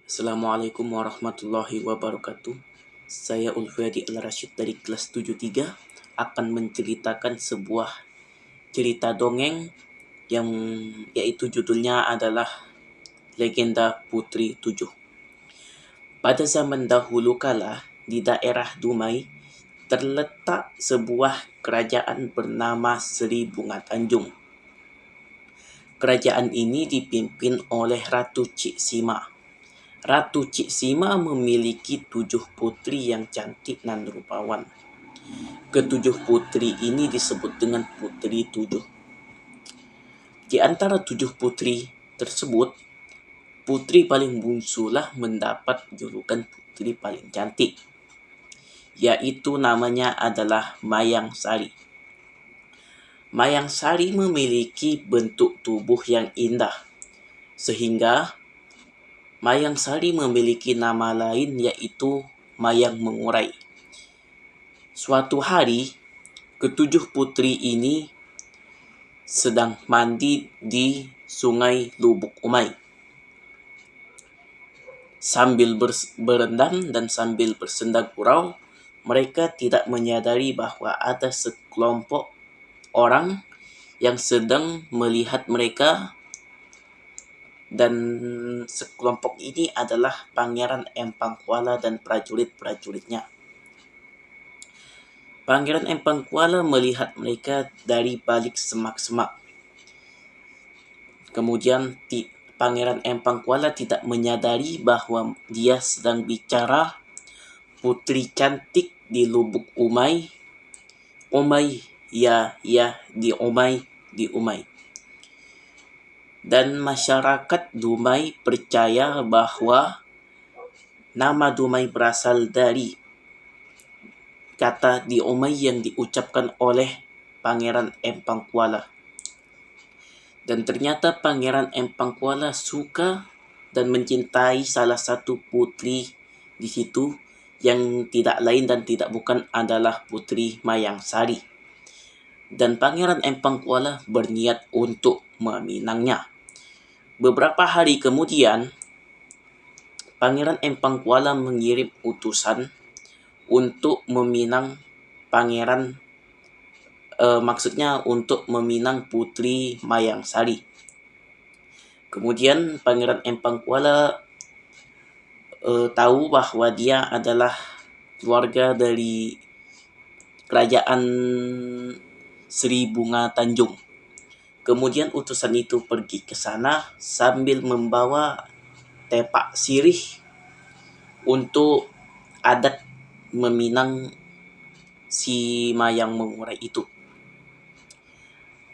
Assalamualaikum warahmatullahi wabarakatuh. Saya Ulfadi Al-Rashid dari kelas 73 akan menceritakan sebuah cerita dongeng yang yaitu judulnya adalah Legenda Putri Tujuh. Pada zaman dahulu kala di daerah Dumai terletak sebuah kerajaan bernama Sri Bunga Tanjung. Kerajaan ini dipimpin oleh Ratu Cik Sima. Ratu Cik Sima memiliki 7 putri yang cantik dan rupawan. Ketujuh putri ini disebut dengan Putri Tujuh. Di antara 7 putri tersebut, putri paling bungsulah mendapat julukan putri paling cantik, yaitu namanya adalah Mayang Sari. Mayang Sari memiliki bentuk tubuh yang indah, sehingga Mayang Sari memiliki nama lain yaitu Mayang Mengurai. Suatu hari, ketujuh putri ini sedang mandi di Sungai Lubuk Umai. Sambil berendam dan sambil bersenda gurau, mereka tidak menyadari bahwa ada sekelompok orang yang sedang melihat mereka, dan sekelompok ini adalah Pangeran Empang Kuala dan prajurit-prajuritnya. Pangeran Empang Kuala melihat mereka dari balik semak-semak. Kemudian Pangeran Empang Kuala tidak menyadari bahwa dia sedang bicara putri cantik di Lubuk Umai. Umai, ya, di Umai. Dan masyarakat Dumai percaya bahwa nama Dumai berasal dari kata di Umai yang diucapkan oleh Pangeran Empang Kuala. Dan ternyata Pangeran Empang Kuala suka dan mencintai salah satu putri di situ yang tidak lain dan tidak bukan adalah Putri Mayang Sari. Dan Pangeran Empang Kuala berniat untuk meminangnya. Beberapa hari kemudian, Pangeran Empang Kuala mengirim utusan untuk meminang maksudnya untuk meminang Putri Mayang Sari. Kemudian Pangeran Empang Kuala tahu bahwa dia adalah keluarga dari kerajaan Sri Bunga Tanjung. Kemudian utusan itu pergi ke sana sambil membawa tepak sirih untuk adat meminang si Mayang Mengurai itu.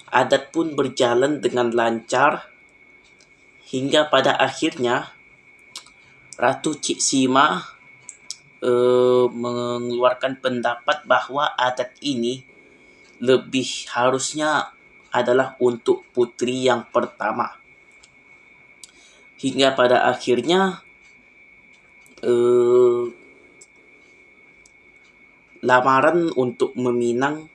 Adat pun berjalan dengan lancar hingga pada akhirnya Ratu Cik Sima mengeluarkan pendapat bahwa adat ini lebih harusnya adalah untuk putri yang pertama. Hingga pada akhirnya lamaran untuk meminang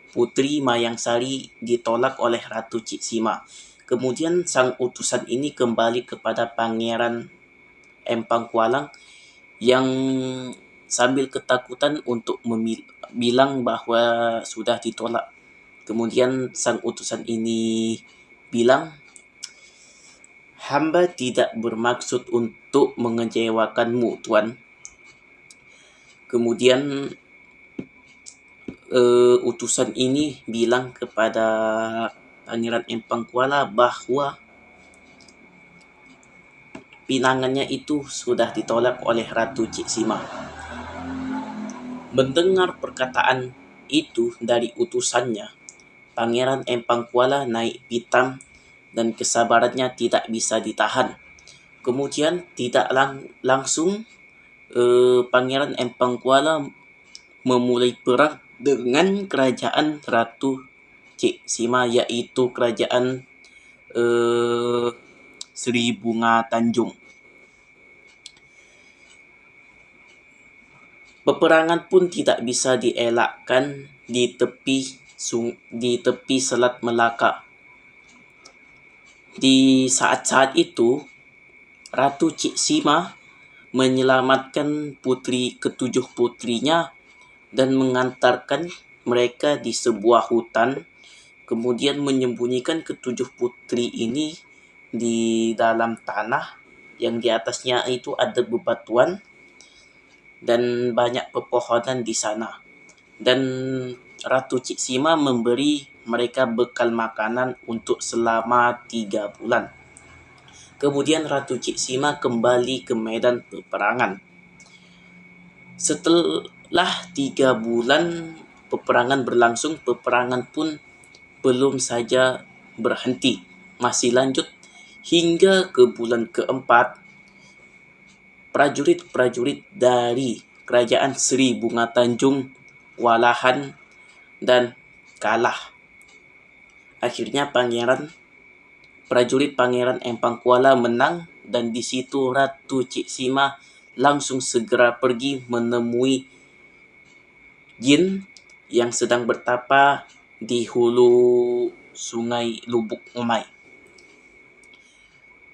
Putri Mayang Sari ditolak oleh Ratu Cik Sima. Kemudian sang utusan ini kembali kepada Pangeran Empang Kuala yang sambil ketakutan untuk bilang bahwa sudah ditolak. Kemudian sang utusan ini bilang, "Hamba tidak bermaksud untuk mengecewakanmu, Tuan." Kemudian utusan ini bilang kepada Pangeran Empang Kuala bahwa pinangannya itu sudah ditolak oleh Ratu Cik Sima. Mendengar perkataan itu dari utusannya, Pangeran Empang Kuala naik pitam dan kesabarannya tidak bisa ditahan. Kemudian tidak langsung Pangeran Empang Kuala memulai perang dengan kerajaan Ratu Cik Sima, yaitu kerajaan Sri Bunga Tanjung. Peperangan pun tidak bisa dielakkan di tepi Selat Melaka. Di saat-saat itu, Ratu Cik Sima menyelamatkan ketujuh putrinya dan mengantarkan mereka di sebuah hutan, kemudian menyembunyikan ketujuh putri ini di dalam tanah yang di atasnya itu ada bebatuan dan banyak pepohonan di sana. Dan Ratu Cik Sima memberi mereka bekal makanan untuk selama 3 bulan. Kemudian Ratu Cik Sima kembali ke medan peperangan. Setelah 3 bulan peperangan berlangsung, peperangan pun belum saja berhenti. Masih lanjut hingga ke bulan keempat. Prajurit-prajurit dari Kerajaan Seri Bunga Tanjung walahan dan kalah. Akhirnya prajurit Pangeran Empang Kuala menang, dan di situ Ratu Cik Sima langsung segera pergi menemui jin yang sedang bertapa di hulu sungai Lubuk Umai.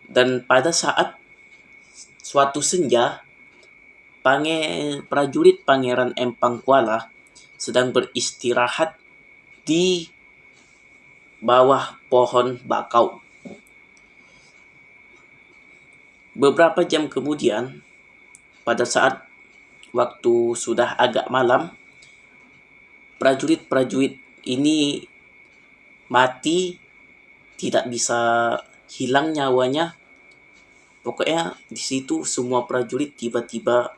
Dan pada saat suatu senja, prajurit Pangeran Empang Kuala sedang beristirahat di bawah pohon bakau. Beberapa jam kemudian, pada saat waktu sudah agak malam, prajurit-prajurit ini mati, tidak bisa hilang nyawanya. Pokoknya di situ semua prajurit tiba-tiba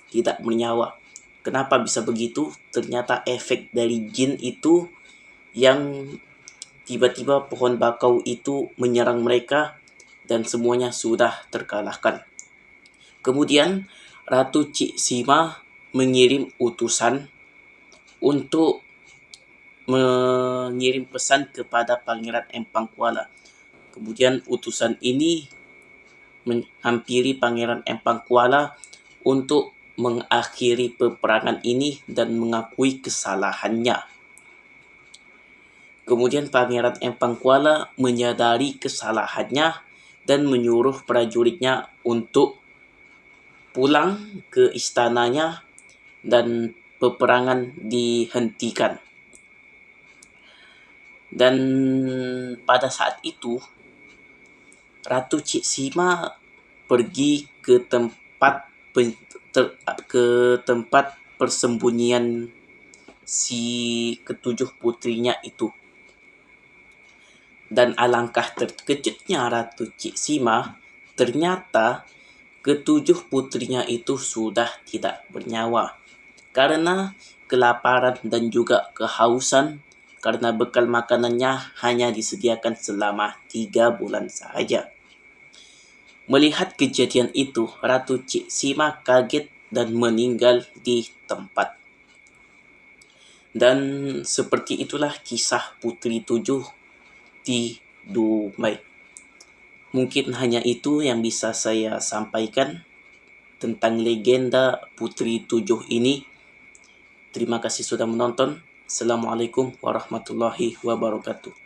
tidak bernyawa. Kenapa bisa begitu? Ternyata efek dari jin itu yang tiba-tiba pohon bakau itu menyerang mereka dan semuanya sudah terkalahkan. Kemudian Ratu Cik Sima mengirim utusan untuk mengirim pesan kepada Pangeran Empang Kuala. Kemudian utusan ini menghampiri Pangeran Empang Kuala untuk mengakhiri peperangan ini dan mengakui kesalahannya. Kemudian Pangeran Empang Kuala menyadari kesalahannya dan menyuruh prajuritnya untuk pulang ke istananya dan peperangan dihentikan. Dan pada saat itu Ratu Cik Sima pergi ke tempat persembunyian si ketujuh putrinya itu. Dan alangkah terkejutnya Ratu Cik Sima, ternyata ketujuh putrinya itu sudah tidak bernyawa karena kelaparan dan juga kehausan, karena bekal makanannya hanya disediakan selama 3 bulan saja. Melihat kejadian itu, Ratu Cik Sima kaget dan meninggal di tempat. Dan seperti itulah kisah Putri Tujuh di Dumai. Mungkin hanya itu yang bisa saya sampaikan tentang legenda Putri Tujuh ini. Terima kasih sudah menonton. Assalamualaikum warahmatullahi wabarakatuh.